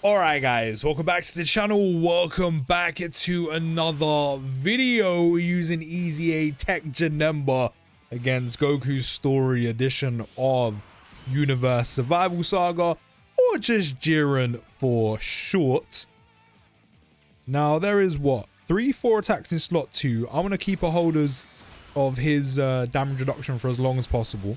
Alright guys, welcome back to the channel. Welcome back to another video using EZA TEQ Janemba against Goku's Story edition of Universe Survival Saga, or just Jiren for short. Now there is what? 3-4 attacks in slot 2. I want to keep a hold of his damage reduction for as long as possible.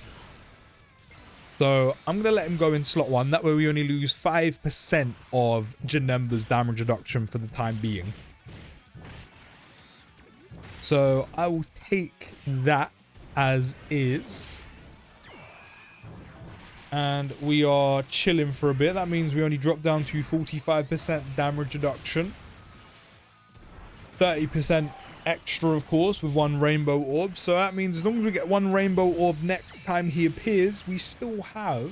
So I'm going to let him go in slot 1. That way we only lose 5% of Janemba's damage reduction for the time being. So I will take that as is. And we are chilling for a bit. That means we only drop down to 45% damage reduction. 30% extra, of course, with one rainbow orb. So that means as long as we get one rainbow orb next time he appears, we still have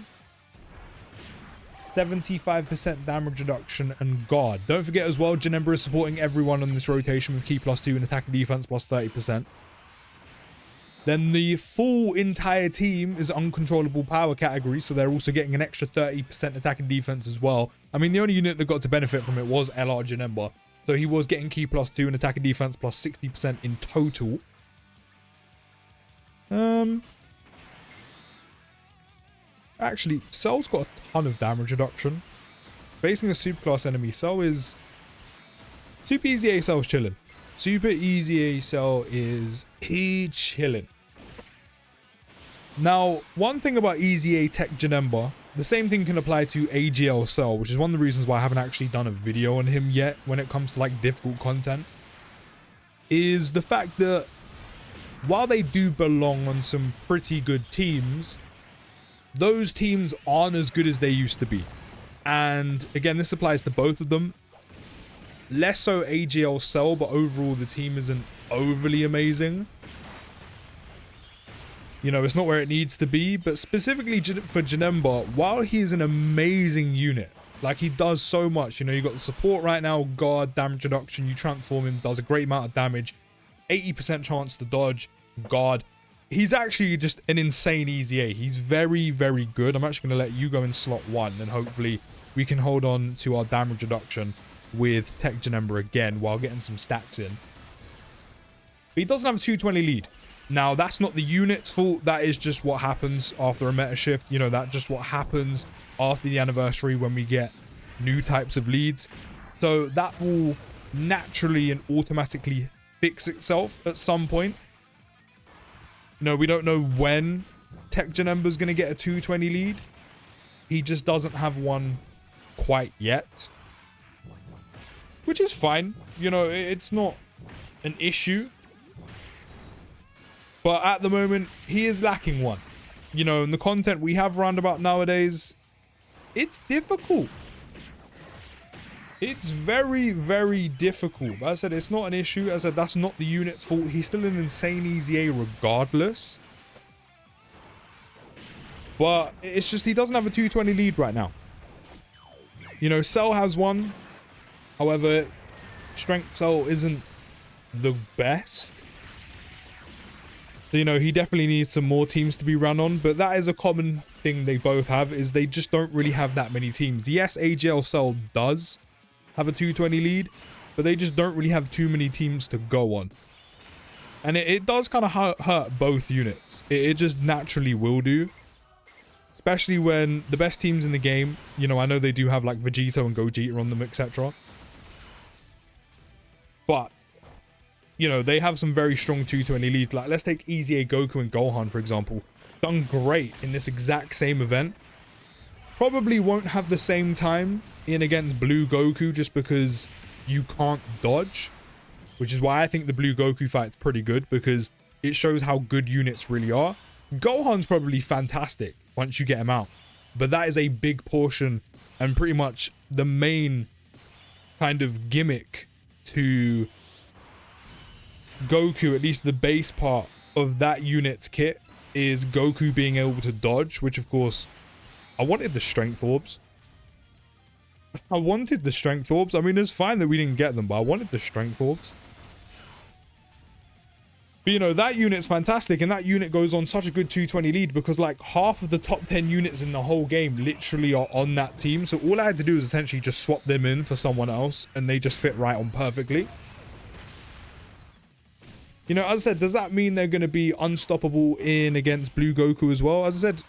75% damage reduction and guard. Don't forget as well, Janemba is supporting everyone on this rotation with key +2 and attack and defense +30%. Then the full entire team is uncontrollable power category, so they're also getting an extra 30% attack and defense as well. I mean, the only unit that got to benefit from it was LR Janemba. So he was getting key +2 and attack and defense +60% in total. Actually, Cell's got a ton of damage reduction. Facing a superclass enemy, Cell is... Super EZA Cell's chilling. Super EZA Cell is... he chilling. Now, one thing about EZA TEQ Janemba, the same thing can apply to AGL Cell, which is one of the reasons why I haven't actually done a video on him yet when it comes to like difficult content, is the fact that while they do belong on some pretty good teams, those teams aren't as good as they used to be. And again, this applies to both of them. Less so AGL Cell, but overall the team isn't overly amazing. You know, it's not where it needs to be, but specifically for Janemba, while he is an amazing unit, like he does so much, you know, you got the support right now, guard, damage reduction, you transform him, does a great amount of damage, 80% chance to dodge, guard. He's actually just an insane EZA. He's very, very good. I'm actually going to let you go in slot 1, and hopefully we can hold on to our damage reduction with TEQ Janemba again while getting some stacks in. But he doesn't have a 220 lead. Now, that's not the unit's fault. That is just what happens after a meta shift. You know, that's just what happens after the anniversary when we get new types of leads. So that will naturally and automatically fix itself at some point. You know, we don't know when TEQ Janemba's going to get a 220 lead. He just doesn't have one quite yet. Which is fine. You know, it's not an issue. But at the moment, he is lacking one. You know, in the content we have roundabout nowadays, it's difficult. It's very, very difficult. As I said, it's not an issue. As I said, that's not the unit's fault. He's still an insane EZA regardless. But it's just he doesn't have a 220 lead right now. You know, Cell has one. However, Strength Cell isn't the best. So, you know, he definitely needs some more teams to be run on, but that is a common thing they both have, is they just don't really have that many teams. Yes, AGL Cell does have a 220 lead, but they just don't really have too many teams to go on. And it does kind of hurt both units. It just naturally will do. Especially when the best teams in the game, you know, I know they do have like Vegito and Gogeta on them, etc. But you know, they have some very strong 220 leads. Like, let's take EZA Goku and Gohan, for example. Done great in this exact same event. Probably won't have the same time in against Blue Goku just because you can't dodge. Which is why I think the Blue Goku fight's pretty good, because it shows how good units really are. Gohan's probably fantastic once you get him out. But that is a big portion and pretty much the main kind of gimmick to Goku, at least the base part of that unit's kit, is Goku being able to dodge, which of course, I wanted the strength orbs. I wanted the strength orbs. I mean, it's fine that we didn't get them, but I wanted the strength orbs. But, you know, that unit's fantastic, and that unit goes on such a good 220 lead because, like, half of the top 10 units in the whole game literally are on that team. So all I had to do is essentially just swap them in for someone else, and they just fit right on perfectly. You know, as I said, does that mean they're going to be unstoppable in against Blue Goku as well? As I said,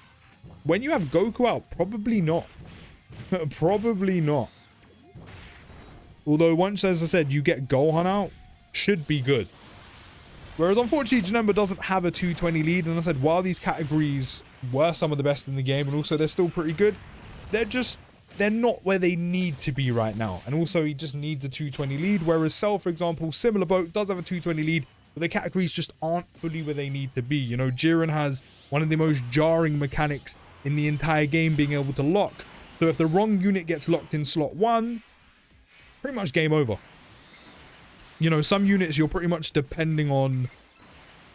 when you have Goku out, probably not. Probably not. Although once, as I said, you get Gohan out, should be good. Whereas, unfortunately, Janemba doesn't have a 220 lead. And I said, while these categories were some of the best in the game, and also they're still pretty good, they're not where they need to be right now. And also, he just needs a 220 lead. Whereas Cell, for example, similar boat, does have a 220 lead, but the categories just aren't fully where they need to be. You know, Jiren has one of the most jarring mechanics in the entire game, being able to lock. So if the wrong unit gets locked in slot 1, pretty much game over. You know, some units you're pretty much depending on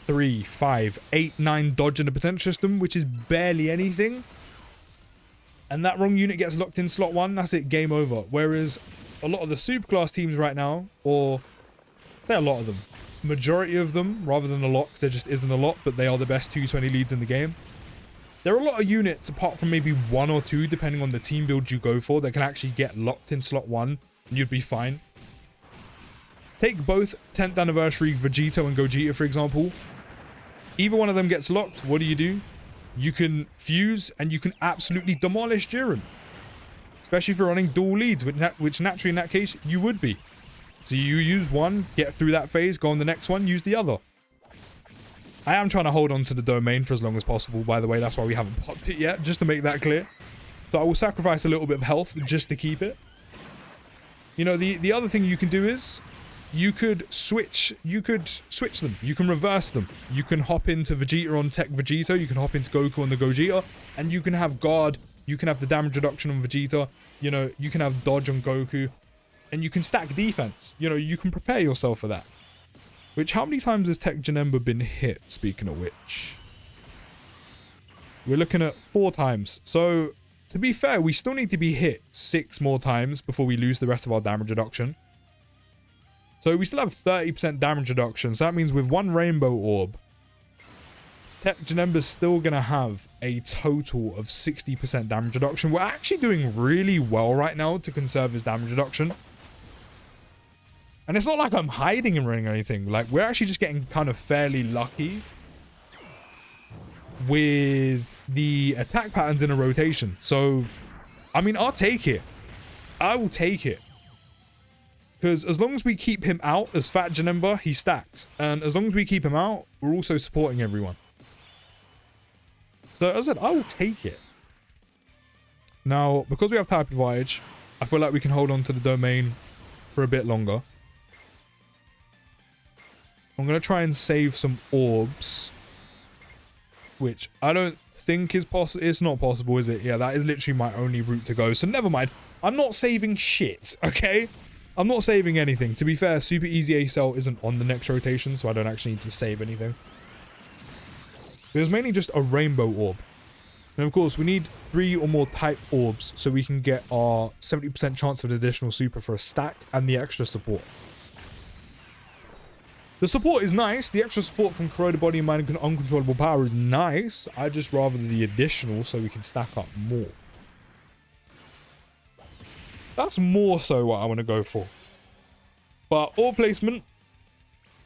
3, 5, 8, 9 dodge in the potential system, which is barely anything. And that wrong unit gets locked in slot 1, that's it, game over. Whereas a lot of the superclass teams right now, or say a lot of them, majority of them, rather than a lot, because there just isn't a lot, but they are the best 220 leads in the game. There are a lot of units, apart from maybe 1 or 2, depending on the team build you go for, that can actually get locked in slot 1, and you'd be fine. Take both 10th anniversary Vegito and Gogeta, for example. Either one of them gets locked, what do? You can fuse, and you can absolutely demolish Jiren. Especially if you're running dual leads, which naturally in that case, you would be. So you use one, get through that phase, go on the next one, use the other. I am trying to hold on to the domain for as long as possible, by the way. That's why we haven't popped it yet, just to make that clear. So I will sacrifice a little bit of health just to keep it. You know, the other thing you can do is you could switch them. You can reverse them. You can hop into Vegeta on Tech Vegeta. You can hop into Goku on the Gogeta. And you can have guard. You can have the damage reduction on Vegeta. You know, you can have dodge on Goku. And you can stack defense. You know, you can prepare yourself for that. Which, how many times has Tech Janemba been hit, speaking of which? We're looking at 4 times. So, to be fair, we still need to be hit 6 more times before we lose the rest of our damage reduction. So we still have 30% damage reduction. So that means with 1 rainbow orb, Tech Janemba's still going to have a total of 60% damage reduction. We're actually doing really well right now to conserve his damage reduction. And it's not like I'm hiding him or anything. Like, we're actually just getting kind of fairly lucky with the attack patterns in a rotation. So, I mean, I'll take it. I will take it. Because as long as we keep him out as Fat Janemba, he stacks. And as long as we keep him out, we're also supporting everyone. So as I said, I will take it. Now, because we have type advantage, I feel like we can hold on to the domain for a bit longer. I'm going to try and save some orbs. Which I don't think is possible. It's not possible, is it? Yeah, that is literally my only route to go. So never mind. I'm not saving shit, okay? I'm not saving anything. To be fair, Super EZA Cell isn't on the next rotation, so I don't actually need to save anything. There's mainly just a rainbow orb. And of course, we need 3 or more type orbs so we can get our 70% chance of an additional super for a stack and the extra support. The support is nice. The extra support from corroded body and mind and uncontrollable power is nice. I just rather the additional so we can stack up more. That's more so what I want to go for. But orb placement,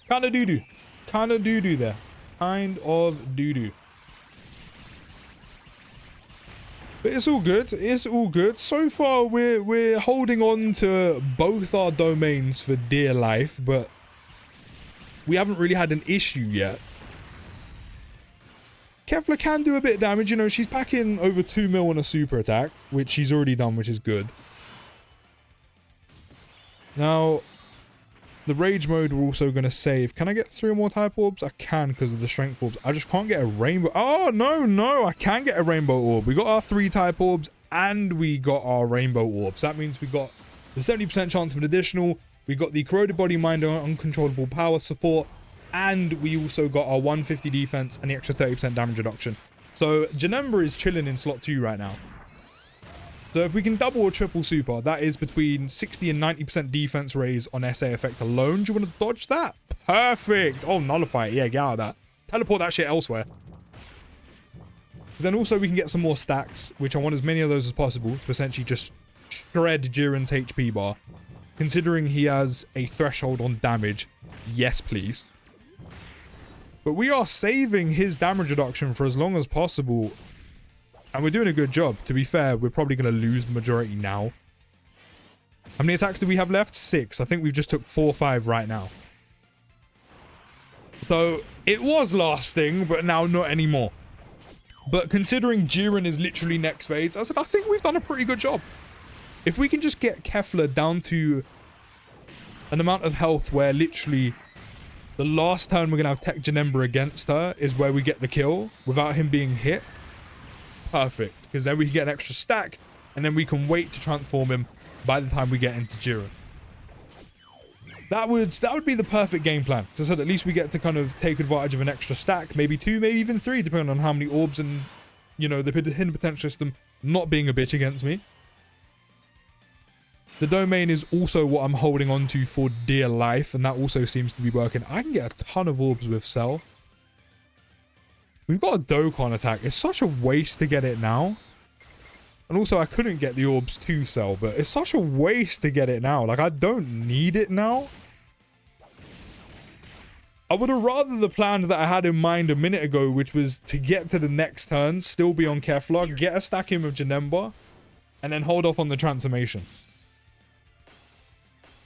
kind of doo-doo. Kind of doo-doo there. Kind of doo-doo. But it's all good. It's all good. So far, we're holding on to both our domains for dear life, but we haven't really had an issue yet. Kefla can do a bit of damage. You know, she's packing over 2 mil on a super attack, which she's already done, which is good. Now, the rage mode we're also going to save. Can I get 3 or more type orbs? I can because of the strength orbs. I just can't get a rainbow. Oh, no. I can get a rainbow orb. We got our 3 type orbs and we got our rainbow orbs. That means we got the 70% chance of an additional. We got the corroded body, mind, and uncontrollable power support. And we also got our 150 defense and the extra 30% damage reduction. So, Janemba is chilling in slot 2 right now. So if we can double or triple super, that is between 60 and 90% defense raise on SA effect alone. Do you want to dodge that? Perfect. Oh, nullify it. Yeah, get out of that. Teleport that shit elsewhere. Because then also we can get some more stacks, which I want as many of those as possible to essentially just shred Jiren's HP bar. Considering he has a threshold on damage, yes please. But we are saving his damage reduction for as long as possible. And we're doing a good job. To be fair, we're probably going to lose the majority now. How many attacks do we have left? 6. I think we've just took 4 or 5 right now. So it was lasting, but now not anymore. But considering Jiren is literally next phase, I said, I think we've done a pretty good job. If we can just get Kefla down to an amount of health where literally the last turn we're going to have Tech Janemba against her is where we get the kill without him being hit. Perfect. Because then we can get an extra stack and then we can wait to transform him by the time we get into Jiren. That would be the perfect game plan. So I said at least we get to kind of take advantage of an extra stack, maybe 2, maybe even 3, depending on how many orbs and, you know, the hidden potential system not being a bitch against me. The domain is also what I'm holding on to for dear life, and that also seems to be working. I can get a ton of orbs with Cell. We've got a Dokkan attack. It's such a waste to get it now. And also, I couldn't get the orbs to Cell, but it's such a waste to get it now. Like, I don't need it now. I would have rather the plan that I had in mind a minute ago, which was to get to the next turn, still be on Kefla, get a stack in with Janemba, and then hold off on the transformation.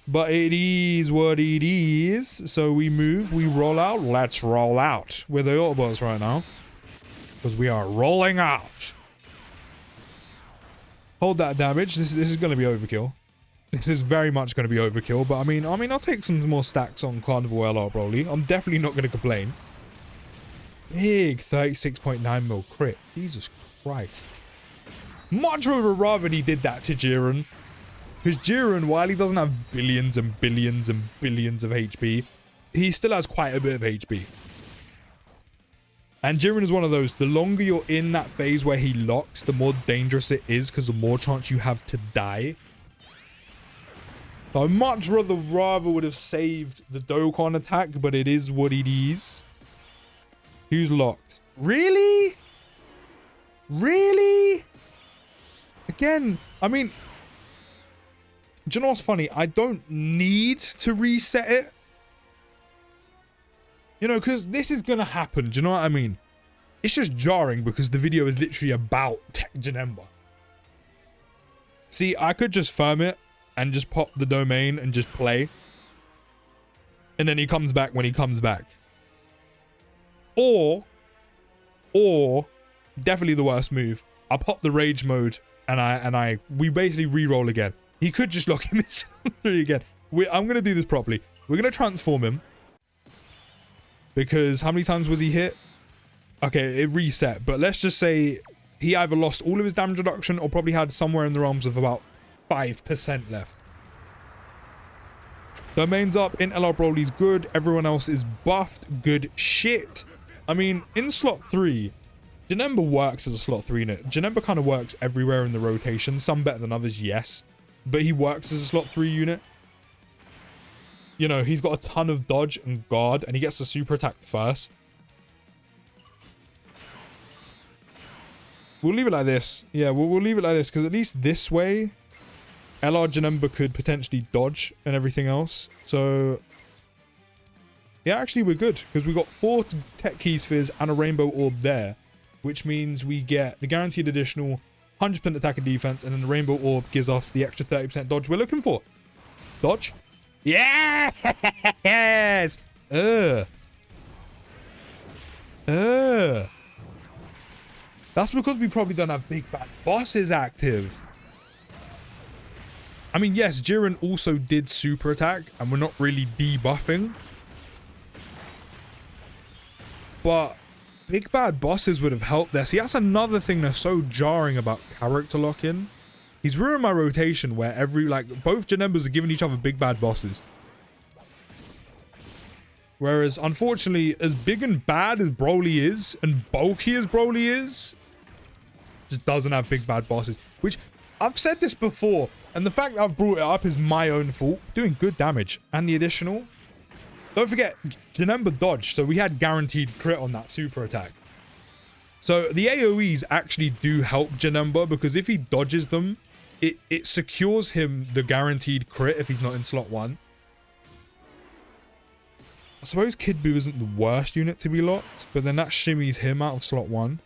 But it is what it is. So we move, we roll out. Let's roll out. We're the Autobots right now. Because we are rolling out. Hold that damage. This is going to be overkill. This is very much going to be overkill. But I mean, I'll take some more stacks on Carnival LR Broly. I'm definitely not going to complain. Big 36.9 mil crit. Jesus Christ. Much rather he did that to Jiren. Because Jiren, while he doesn't have billions and billions and billions of HP, he still has quite a bit of HP. And Jiren is one of those, the longer you're in that phase where he locks, the more dangerous it is because the more chance you have to die. So I much rather would have saved the Dokkan attack, but it is what it is. Who's locked? Really? Really? Again, I mean... Do you know what's funny? I don't need to reset it. You know, because this is going to happen. Do you know what I mean? It's just jarring because the video is literally about Tech Janemba. See, I could just firm it and just pop the domain and just play. And then he comes back when he comes back. Or, definitely the worst move. I pop the rage mode and we basically re-roll again. He could just lock him in 3 again. I'm going to do this properly. We're going to transform him. Because how many times was he hit? Okay, it reset. But let's just say he either lost all of his damage reduction or probably had somewhere in the realms of about 5% left. Domain's up. In LR Broly's good. Everyone else is buffed. Good shit. I mean, in slot 3, Janemba works as a slot 3 unit. Janemba kind of works everywhere in the rotation. Some better than others, yes. But he works as a slot 3 unit. You know, he's got a ton of dodge and guard, and he gets the super attack first. We'll leave it like this. Yeah, we'll leave it like this, because at least this way, LR Janemba could potentially dodge and everything else. So, yeah, actually we're good, because we got 4 Tech Key Spheres and a Rainbow Orb there, which means we get the guaranteed additional 100% attack and defense, and then the Rainbow Orb gives us the extra 30% dodge we're looking for. Dodge? Yes! That's because we probably don't have big bad bosses active. I mean, yes, Jiren also did super attack, and we're not really debuffing. But big bad bosses would have helped there. See, that's another thing that's so jarring about character lock-in. He's ruined my rotation where both Janembas are giving each other big bad bosses. Whereas, unfortunately, as big and bad as Broly is, and bulky as Broly is, just doesn't have big bad bosses. Which, I've said this before, and the fact that I've brought it up is my own fault. Doing good damage. And the additional. Don't forget, Janemba dodged, so we had guaranteed crit on that super attack. So the AoEs actually do help Janemba, because if he dodges them, it secures him the guaranteed crit if he's not in slot 1. I suppose Kid Buu isn't the worst unit to be locked, but then that shimmies him out of slot 1.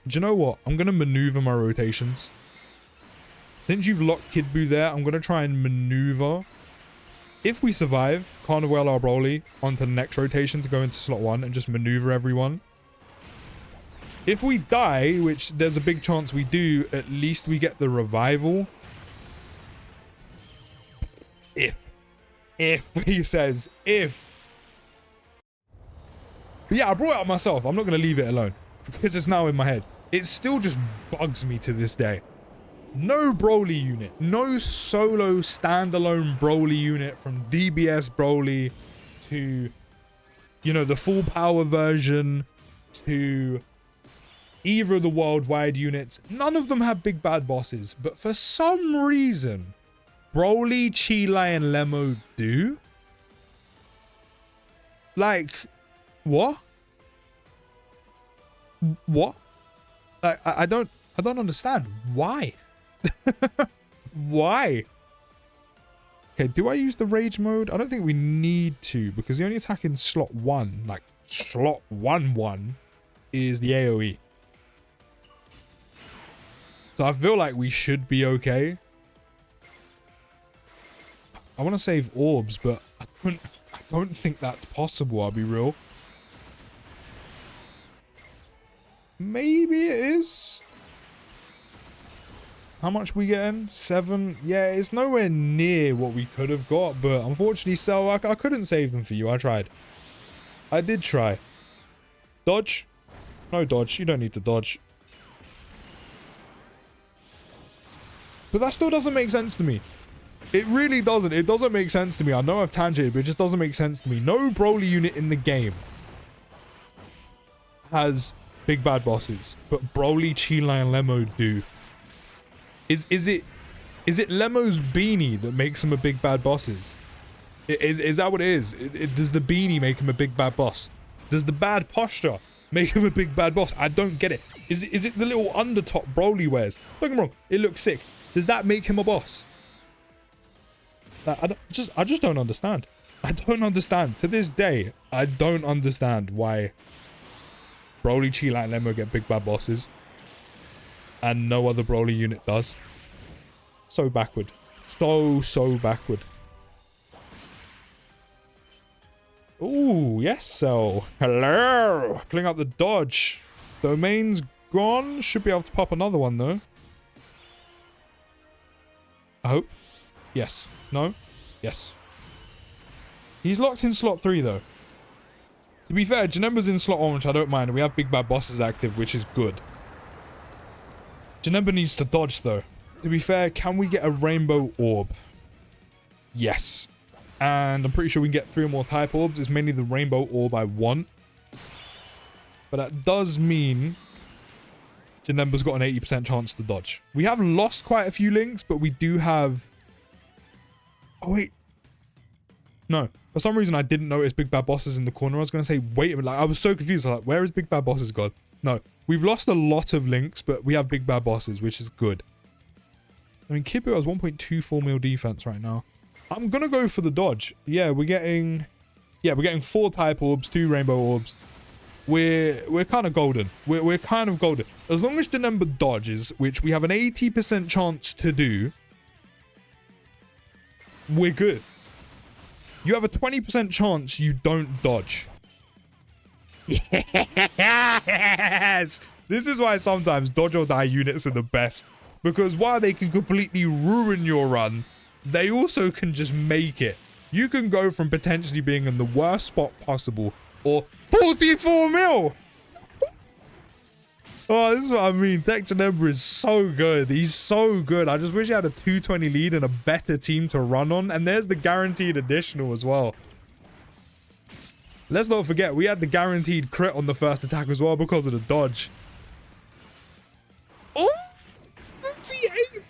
Do you know what? I'm going to maneuver my rotations. Since you've locked Kid Buu there, I'm going to try and maneuver. If we survive, Carnival our Broly onto the next rotation to go into slot 1 and just maneuver everyone. If we die, which there's a big chance we do, at least we get the revival. If he says if. But yeah, I brought it up myself. I'm not going to leave it alone because it's now in my head. It still just bugs me to this day. No Broly unit, no solo standalone Broly unit from DBS Broly to, you know, the full power version to either of the worldwide units. None of them have big bad bosses, but for some reason Broly, Chile, and Lemo do. Like, what? What? Like, I don't understand. Why? Why? Okay, do I use the rage mode? I don't think we need to, because the only attack in slot 1, like slot 1 is the AoE. So I feel like we should be okay. I want to save orbs, but I don't think that's possible, I'll be real. Maybe it is. How much we getting? 7? Yeah, it's nowhere near what we could have got, but unfortunately, Cell, I couldn't save them for you. I tried. I did try. Dodge? No dodge. You don't need to dodge. But that still doesn't make sense to me. It really doesn't. It doesn't make sense to me. I know I've tangented, but it just doesn't make sense to me. No Broly unit in the game has big bad bosses, but Broly, Chile, and Lemo do. Is it Lemo's beanie that makes him a big bad bosses? Is that what it is? Does the beanie make him a big bad boss? Does the bad posture make him a big bad boss? I don't get it. Is it the little undertop Broly wears? Don't get me wrong, it looks sick. Does that make him a boss? I just don't understand. I don't understand. To this day, I don't understand why Broly, Chile, and Lemo get big bad bosses and no other Broly unit does. So backward. So backward. Ooh, yes, so. Hello. Pulling out the dodge. Domain's gone. Should be able to pop another one, though. I hope. Yes. No? Yes. He's locked in slot 3, though. To be fair, Janemba's in slot 1, which I don't mind. And we have big bad bosses active, which is good. Janemba needs to dodge, though. To be fair, can we get a rainbow orb? Yes. And I'm pretty sure we can get 3 or more type orbs. It's mainly the rainbow orb I want. But that does mean Janemba's got an 80% chance to dodge. We have lost quite a few links, but we do have... Oh, wait. No. For some reason, I didn't notice big bad bosses in the corner. I was going to say, wait a minute. Like, I was so confused. Like, where is big bad bosses gone? No. We've lost a lot of links, but we have big bad bosses, which is good. I mean, Kid Buu has 1.24 mil defense right now. I'm going to go for the dodge. Yeah, we're getting 4 type orbs, 2 rainbow orbs. We're kind of golden. We're kind of golden. As long as Janemba dodges, which we have an 80% chance to do, we're good. You have a 20% chance you don't dodge. Yes! This is why sometimes dodge or die units are the best. Because while they can completely ruin your run, they also can just make it. You can go from potentially being in the worst spot possible, or 44 mil! Oh, this is what I mean. Tech Janemba is so good. He's so good. I just wish he had a 220 lead and a better team to run on. And there's the guaranteed additional as well. Let's not forget, we had the guaranteed crit on the first attack as well because of the dodge. Oh!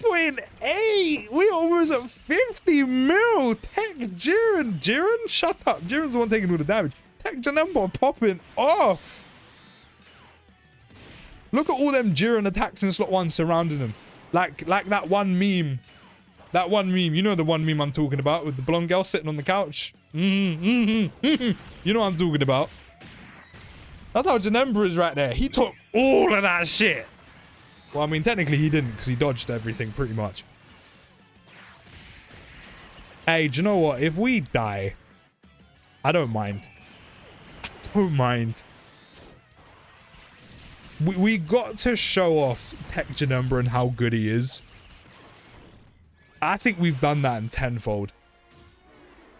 1.8. We almost at 50 mil. Tech Jiren. Jiren? Shut up. Jiren's the one taking all the damage. Tech Janemba popping off. Look at all them Jiren attacks in slot 1 surrounding him. Like that one meme. That one meme. You know the one meme I'm talking about with the blonde girl sitting on the couch. You know what I'm talking about. That's how Janemba is right there. He took all of that shit. Well, I mean, technically he didn't because he dodged everything pretty much. Hey, do you know what? If we die, I don't mind. I don't mind. We got to show off Tech Janemba and how good he is. I think we've done that in tenfold.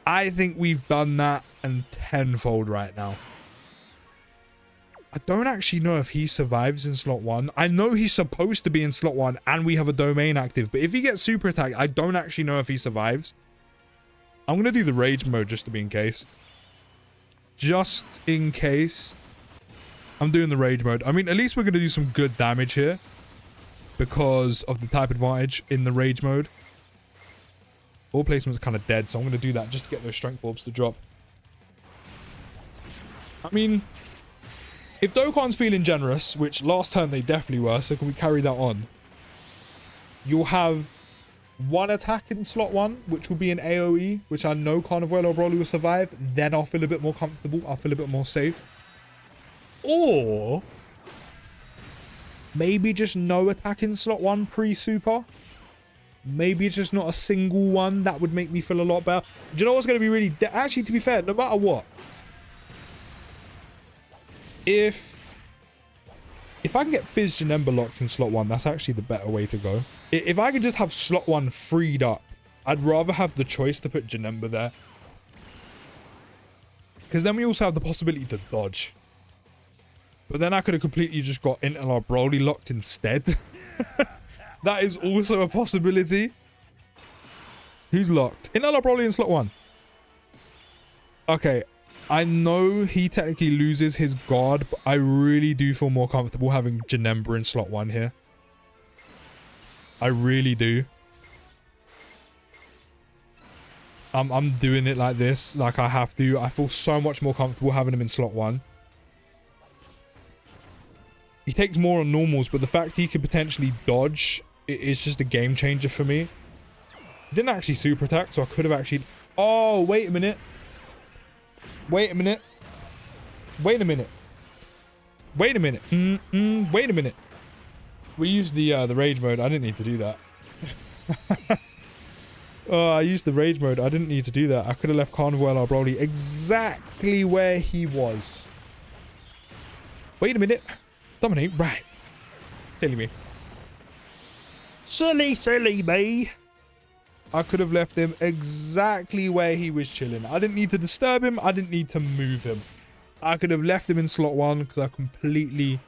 I think we've done that in tenfold right now. I don't actually know if he survives in slot 1. I know he's supposed to be in slot 1 and we have a domain active. But if he gets super attack, I don't actually know if he survives. I'm going to do the rage mode just to be in case. Just in case. I'm doing the rage mode. I mean, at least we're going to do some good damage here. Because of the type advantage in the rage mode. Ball placement's kind of dead, so I'm going to do that just to get those strength orbs to drop. I mean, if Dokkan's feeling generous, which last turn they definitely were, so can we carry that on? You'll have one attack in slot 1, which will be an AoE, which I know Carnival or Broly will survive. Then I'll feel a bit more comfortable. I'll feel a bit more safe. Or maybe just no attack in slot 1 pre-super. Maybe it's just not a single one. That would make me feel a lot better. Do you know what's going to be really... Actually, to be fair, no matter what. If I can get Fizz Janemba locked in slot 1, that's actually the better way to go. If I could just have slot 1 freed up, I'd rather have the choice to put Janemba there. Because then we also have the possibility to dodge. But then I could have completely just got Intel Broly locked instead. That is also a possibility. Who's locked? Intel Broly in slot 1. Okay. I know he technically loses his guard, but I really do feel more comfortable having Janemba in slot 1 here. I really do. I'm doing it like this, like I have to. I feel so much more comfortable having him in slot 1. He takes more on normals, but the fact he could potentially dodge is just a game changer for me. He didn't actually super attack, so I could have actually... Oh, wait a minute. Wait a minute. Wait a minute. Wait a minute. Wait a minute. We used the rage mode. I didn't need to do that. Oh, I used the rage mode. I didn't need to do that. I could have left Carnival Broly exactly where he was. Wait a minute. Dominate. Right. Silly me. Silly me. I could have left him exactly where he was chilling. I didn't need to disturb him. I didn't need to move him. I could have left him in slot 1 because I completely...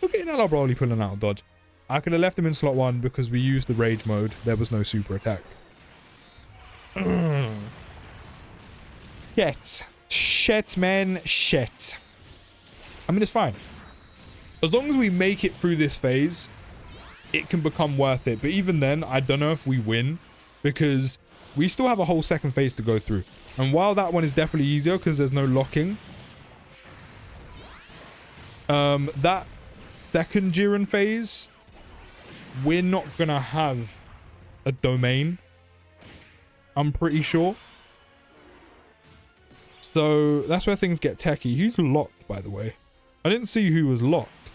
Look at Intel Broly pulling out dodge. I could have left him in slot 1 because we used the rage mode. There was no super attack. Shit. Shit, man. Shit. I mean, it's fine. As long as we make it through this phase, it can become worth it. But even then, I don't know if we win. Because we still have a whole second phase to go through. And while that one is definitely easier because there's no locking. That second Jiren phase, we're not going to have a domain. I'm pretty sure. So that's where things get techie. Who's locked, by the way? I didn't see who was locked.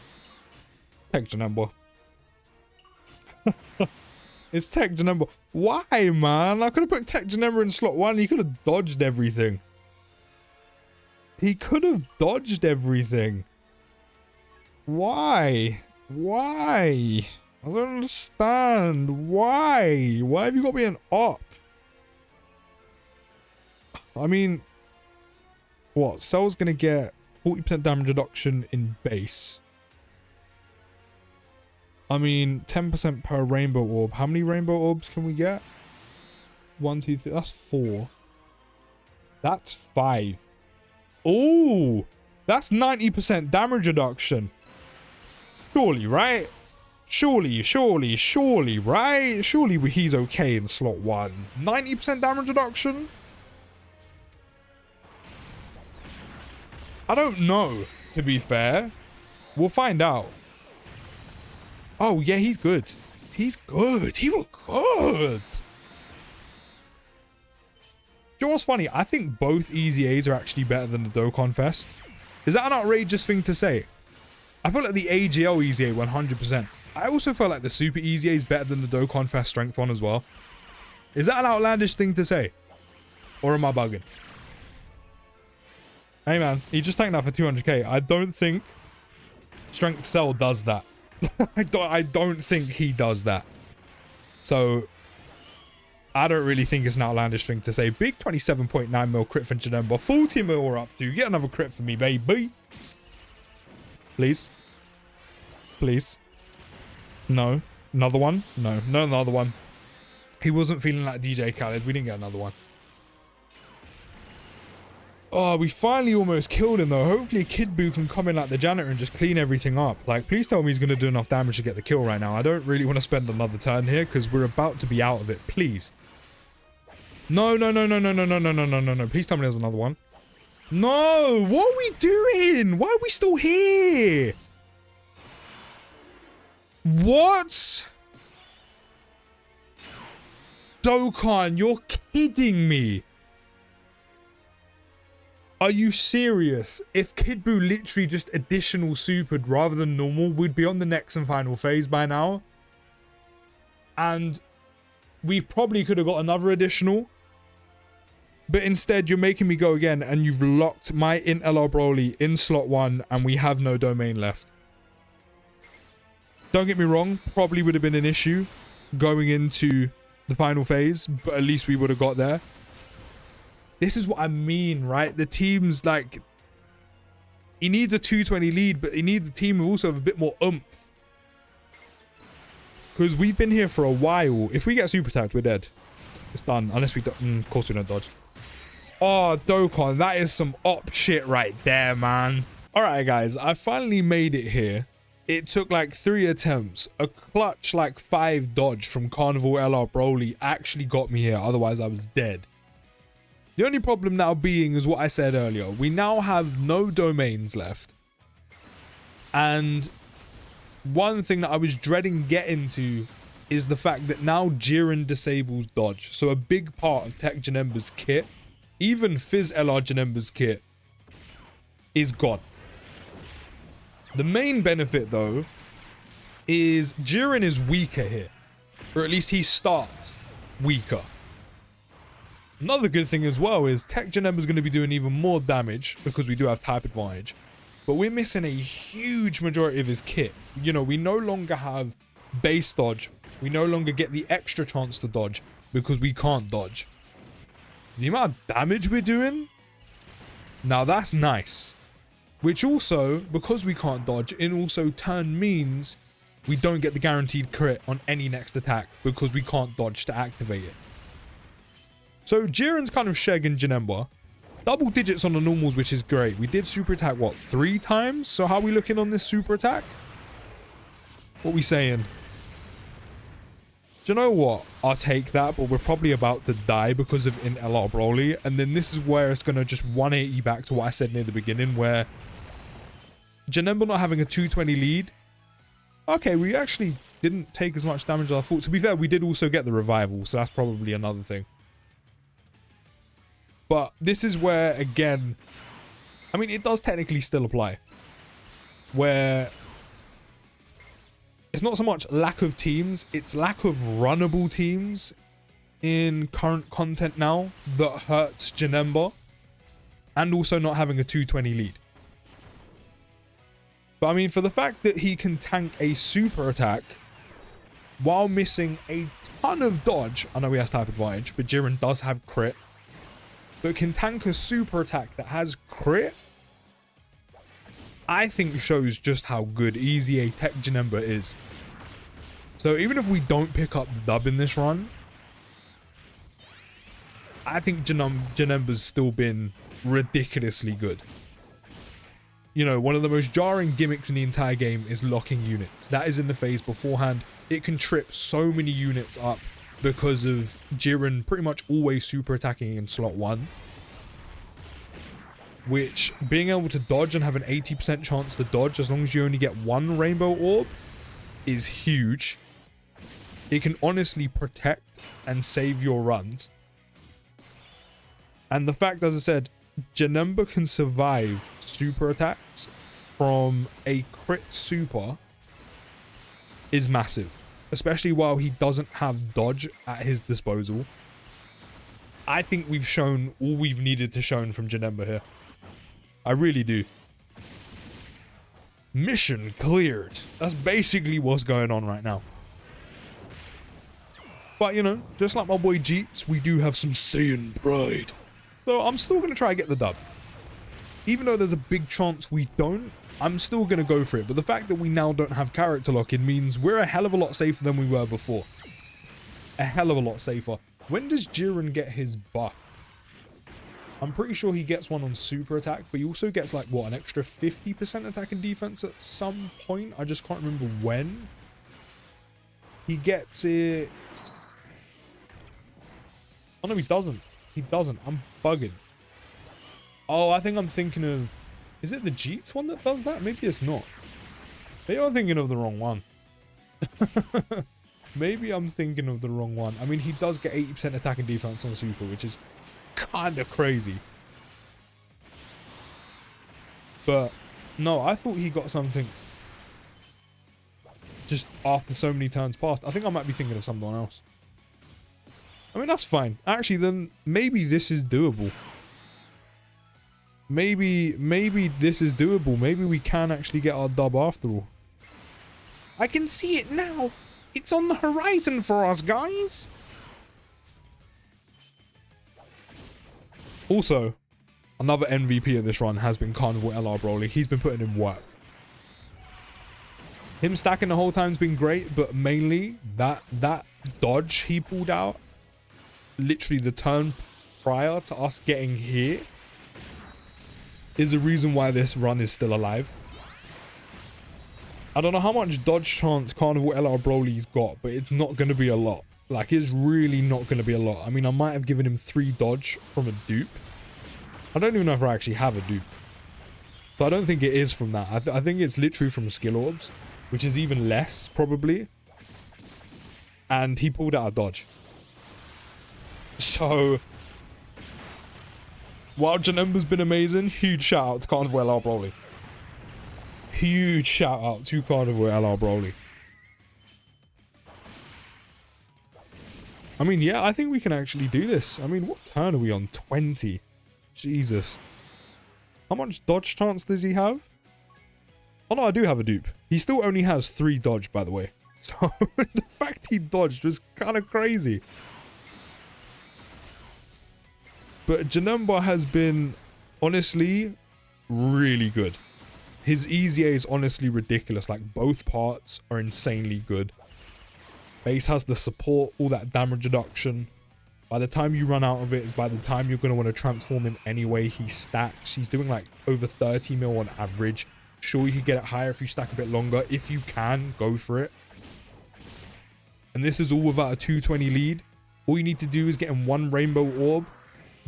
Tech Janemba. It's Tech Janemba. Why, man? I could have put Tech Janemba in slot 1. He could have dodged everything. He could have dodged everything. Why? Why? I don't understand. Why? Why have you got me an op? I mean, what? Cell's going to get 40% damage reduction in base. I mean, 10% per rainbow orb. How many rainbow orbs can we get? 1, 2, 3. That's 4. That's 5. Oh, that's 90% damage reduction. Surely, right? Surely, right? Surely he's okay in slot 1. 90% damage reduction? I don't know, to be fair. We'll find out. Oh, yeah, he's good. He's good. He looked good. You know what's funny? I think both EZAs are actually better than the Dokkan Fest. Is that an outrageous thing to say? I feel like the AGL EZA 100%. I also feel like the Super EZA is better than the Dokkan Fest Strength 1 as well. Is that an outlandish thing to say? Or am I bugging? Hey man, he just tanked that for 200k. I don't think Strength Cell does that. I don't think he does that. So, I don't really think it's an outlandish thing to say. Big 27.9 mil crit for Janemba. 40 mil we're up to. Get another crit for me, baby. Please. Please. No. Another one? No. No, another one. He wasn't feeling like DJ Khaled. We didn't get another one. Oh, we finally almost killed him though. Hopefully Kid Buu can come in like the janitor and just clean everything up. Like, please tell me he's going to do enough damage to get the kill right now. I don't really want to spend another turn here because we're about to be out of it. Please. No. Please tell me there's another one. No, what are we doing? Why are we still here? What? Dokkan, you're kidding me. Are you serious? If Kid Buu literally just additional supered rather than normal, we'd be on the next and final phase by now. And we probably could have got another additional. But instead, you're making me go again and you've locked my Int LR Broly in slot 1 and we have no domain left. Don't get me wrong, probably would have been an issue going into the final phase, but at least we would have got there. This is what I mean, right? The team's like, he needs a 220 lead, but he needs a team with also a bit more oomph. Because we've been here for a while. If we get super attacked, we're dead. It's done, unless we don't, of course we don't dodge. Oh, Dokkan, that is some op shit right there, man. Alright guys, I finally made it here. It took like 3 attempts. A clutch like 5 dodge from Carnival LR Broly actually got me here, otherwise I was dead. The only problem now being is what I said earlier. We now have no domains left. And one thing that I was dreading getting to is the fact that now Jiren disables dodge. So a big part of Tech Janemba's kit, even Fizz LR Janemba's kit, is gone. The main benefit though is Jiren is weaker here. Or at least he starts weaker. Another good thing as well is Tech Janemba is going to be doing even more damage because we do have type advantage. But we're missing a huge majority of his kit. You know, we no longer have base dodge. We no longer get the extra chance to dodge because we can't dodge. The amount of damage we're doing, now that's nice. Which also, because we can't dodge, in also turn means we don't get the guaranteed crit on any next attack because we can't dodge to activate it. So Jiren's kind of shagging Janemba. Double digits on the normals, which is great. We did super attack, what, 3 times? So how are we looking on this super attack? What are we saying? Do you know what? I'll take that, but we're probably about to die because of Int LR Broly. And then this is where it's going to just 180 back to what I said near the beginning, where Janemba not having a 220 lead. Okay, we actually didn't take as much damage as I thought. To be fair, we did also get the revival, so that's probably another thing. But this is where, again, I mean, it does technically still apply. Where it's not so much lack of teams, it's lack of runnable teams in current content now that hurts Janemba. And also not having a 220 lead. But I mean, for the fact that he can tank a super attack while missing a ton of dodge. I know he has type advantage, but Jiren does have crit. But can tank a super attack that has crit, I think shows just how good EZA TEQ Janemba is. So even if we don't pick up the dub in this run, I think Janemba's still been ridiculously good. You know, one of the most jarring gimmicks in the entire game is locking units. That is in the phase beforehand. It can trip so many units up because of Jiren pretty much always super attacking in slot 1. Which, being able to dodge and have an 80% chance to dodge as long as you only get 1 rainbow orb is huge. It can honestly protect and save your runs. And the fact, as I said, Janemba can survive super attacks from a crit super is massive. Especially while he doesn't have dodge at his disposal. I think we've shown all we've needed to show from Janemba here. I really do. Mission cleared. That's basically what's going on right now. But, you know, just like my boy Jeets, we do have some Saiyan pride. So I'm still going to try and get the dub. Even though there's a big chance we don't, I'm still going to go for it. But the fact that we now don't have character lock-in means we're a hell of a lot safer than we were before. A hell of a lot safer. When does Jiren get his buff? I'm pretty sure he gets one on super attack, but he also gets like, what, an extra 50% attack and defense at some point? I just can't remember when. He gets it... Oh no, he doesn't. He doesn't. I'm bugging. Oh, I think I'm thinking of... Is it the Jeets one that does that? Maybe it's not. Maybe I'm thinking of the wrong one. Maybe I'm thinking of the wrong one. I mean, he does get 80% attack and defense on super, which is kind of crazy. But no, I thought he got something just after so many turns passed. I think I might be thinking of someone else. I mean, that's fine. Actually, then maybe this is doable. Maybe this is doable. Maybe we can actually get our dub after all. I can see it now. It's on the horizon for us, guys. Also, another MVP of this run has been Carnival LR Broly. He's been putting in work. Him stacking the whole time's been great, but mainly that dodge he pulled out, literally the turn prior to us getting here, is the reason why this run is still alive. I don't know how much dodge chance Carnival LR Broly's got, but it's not going to be a lot. Like, it's really not going to be a lot. I mean, I might have given him 3 dodge from a dupe. I don't even know if I actually have a dupe. But I don't think it is from that. I think it's literally from skill orbs, which is even less, probably. And he pulled out a dodge. So, while Janemba's been amazing, huge shout out to Carnival LR Broly. Huge shout out to Carnival LR Broly. I mean, yeah, I think we can actually do this. I mean, what turn are we on? 20. Jesus. How much dodge chance does he have? Oh no, I do have a dupe. He still only has 3 dodge, by the way. So, the fact he dodged was kind of crazy. But Janemba has been, honestly, really good. His EZA is honestly ridiculous. Like, both parts are insanely good. Base has the support, all that damage reduction. By the time you run out of it is by the time you're going to want to transform him anyway. He stacks. He's doing like over 30 mil on average. Sure, you could get it higher if you stack a bit longer. If you can, go for it. And this is all without a 220 lead. All you need to do is get him 1 rainbow orb.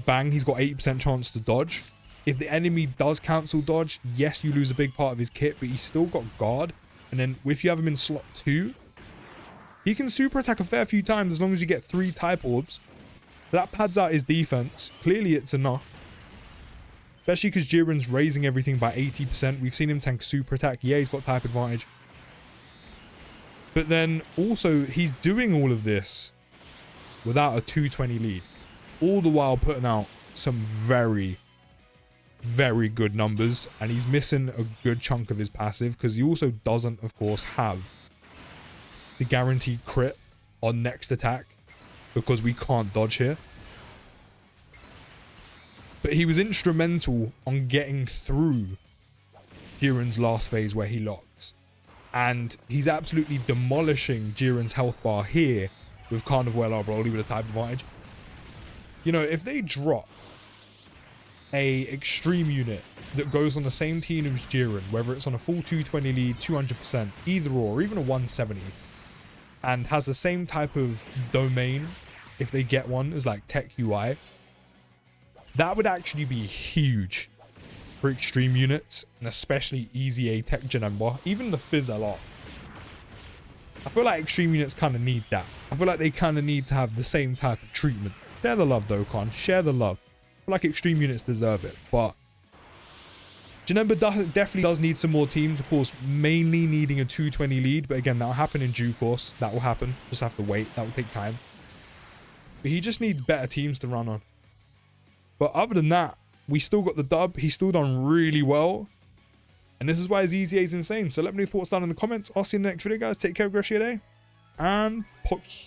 Bang, he's got 80% chance to dodge. If the enemy does cancel dodge, yes, you lose a big part of his kit, but he's still got guard. And then if you have him in slot 2, he can super attack a fair few times as long as you get 3 type orbs. That pads out his defense. Clearly it's enough. Especially because Jiren's raising everything by 80%. We've seen him tank super attack. Yeah, he's got type advantage. But then also he's doing all of this without a 220 lead. All the while putting out some very, very good numbers. And he's missing a good chunk of his passive because he also doesn't, of course, have the guaranteed crit on next attack because we can't dodge here. But he was instrumental on getting through Jiren's last phase where he locked. And he's absolutely demolishing Jiren's health bar here with Carnival LR Broly with a type advantage. You know, if they drop a extreme unit that goes on the same team as Jiren, whether it's on a full 220 lead, 200%, either or even a 170, and has the same type of domain, if they get one, as like Tech UI, that would actually be huge for extreme units, and especially EZA TEQ Janemba, even the Fizz a lot. I feel like extreme units kind of need that. I feel like they kind of need to have the same type of treatment. Share the love, Dokkan. Share the love. I feel like extreme units deserve it, but Janemba definitely does need some more teams, of course, mainly needing a 220 lead, but again, that'll happen in due course. That will happen. Just have to wait. That will take time. But he just needs better teams to run on. But other than that, we still got the dub. He's still done really well. And this is why his EZA is insane. So let me know your thoughts down in the comments. I'll see you in the next video, guys. Take care of the rest of your day. And peace.